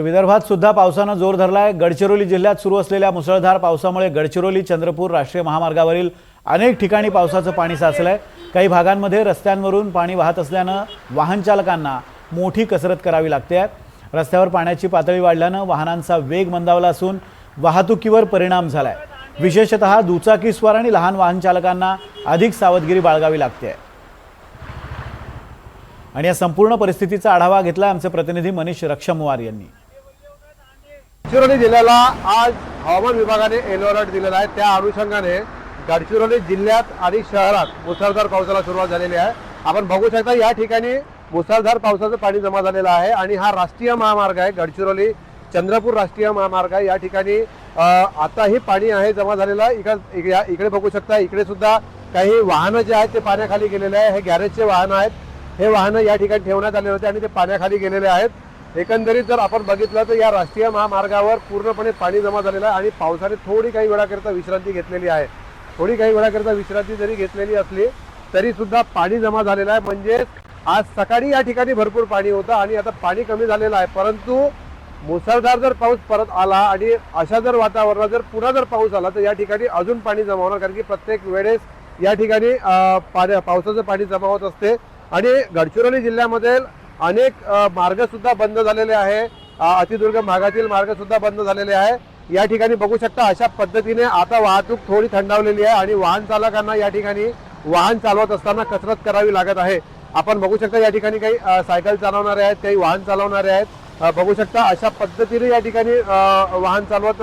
विदर्भात सुद्धा पावसानं जोर धरलाय। गडचिरोली जिल्ह्यात सुरू असलेल्या मुसळधार पावसामुळे गडचिरोली चंद्रपूर राष्ट्रीय महामार्गावरील अनेक ठिकाणी पावसाचं पाणी साचलंय। काही भागांमध्ये रस्त्यांवरून पाणी वाहत असल्यानं वाहन चालकांना मोठी कसरत करावी लागते। रस्त्यावर पाण्याची पातळी वाढल्यानं वाहनांचा वेग मंदावला असून वाहतुकीवर परिणाम झालाय। विशेषतः दुचाकीस्वार आणि लहान वाहन चालकांना अधिक सावधगिरी बाळगावी लागते। आणि या संपूर्ण परिस्थितीचा आढावा घेतला आमचे प्रतिनिधी मनीष रक्षमवार यांनी। गडचिरोली जिल्ह्याला आज हवामान विभागाने येलो अलर्ट दिलेला आहे। त्या अनुषंगाने गडचिरोली जिल्ह्यात आणि शहरात मुसळधार पावसाला सुरुवात झालेली आहे। आपण बघू शकता या ठिकाणी मुसळधार पावसाचं पाणी जमा झालेलं आहे आणि हा राष्ट्रीय महामार्ग आहे, गडचिरोली चंद्रपूर राष्ट्रीय महामार्ग आहे। या ठिकाणी आताही पाणी आहे जमा झालेलं। इकडे बघू शकता, इकडे सुद्धा काही वाहनं जे आहेत ते पाण्याखाली गेलेले आहे। हे गॅरेजचे वाहनं आहेत, हे वाहनं या ठिकाणी ठेवण्यात आले होते आणि ते पाण्याखाली गेलेले आहेत। एकंदरीत जर आपण बघितलं तर या राष्ट्रीय महामार्गावर पूर्णपणे पाणी जमा झालेलं आहे आणि पावसाने थोडी काही वेळाकरता विश्रांती घेतलेली आहे। थोडी काही वेळाकरता विश्रांती जरी घेतलेली असली तरी सुद्धा पाणी जमा झालेलं आहे। म्हणजे आज सकाळी या ठिकाणी भरपूर पाणी होतं आणि आता पाणी कमी झालेलं आहे, परंतु मुसळधार जर पाऊस परत आला आणि अशा जर वातावरणात जर पुन्हा जर पाऊस आला तर या ठिकाणी अजून पाणी जमा होणार, कारण की प्रत्येक वेळेस या ठिकाणी पावसाचं पाणी जमा होत असते। आणि गडचिरोली जिल्ह्यामध्ये अनेक मार्ग सुद्धा बंद झालेले आहे। अतिदुर्गम भागातील मार्ग सुद्धा बंद झालेले आहे। या ठिकाणी बघू शकता अशा पद्धतीने आता वाहतूक थोडी थंडावलेली आहे आणि वाहन चालकांना या ठिकाणी वाहन चालवत असताना कसरत करावी लागत आहे। आपण बघू शकता या ठिकाणी काही सायकल चालवणारे आहेत, काही वाहन चालवणारे आहेत। बघू शकता अशा पद्धतीने या ठिकाणी वाहन चालवत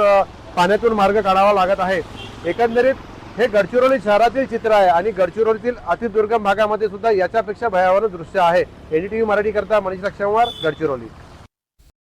पाण्यातून मार्ग काढावा लागत आहे। एकंदरीत हे गडचिरोली शहरातील चित्र आहे आणि गडचिरोलीतील अतिदुर्गम भागामध्ये सुद्धा याच्यापेक्षा भयावह दृश्य आहे। एनडीटीव्ही मराठी करता मनीष रक्षमवार, गडचिरोली।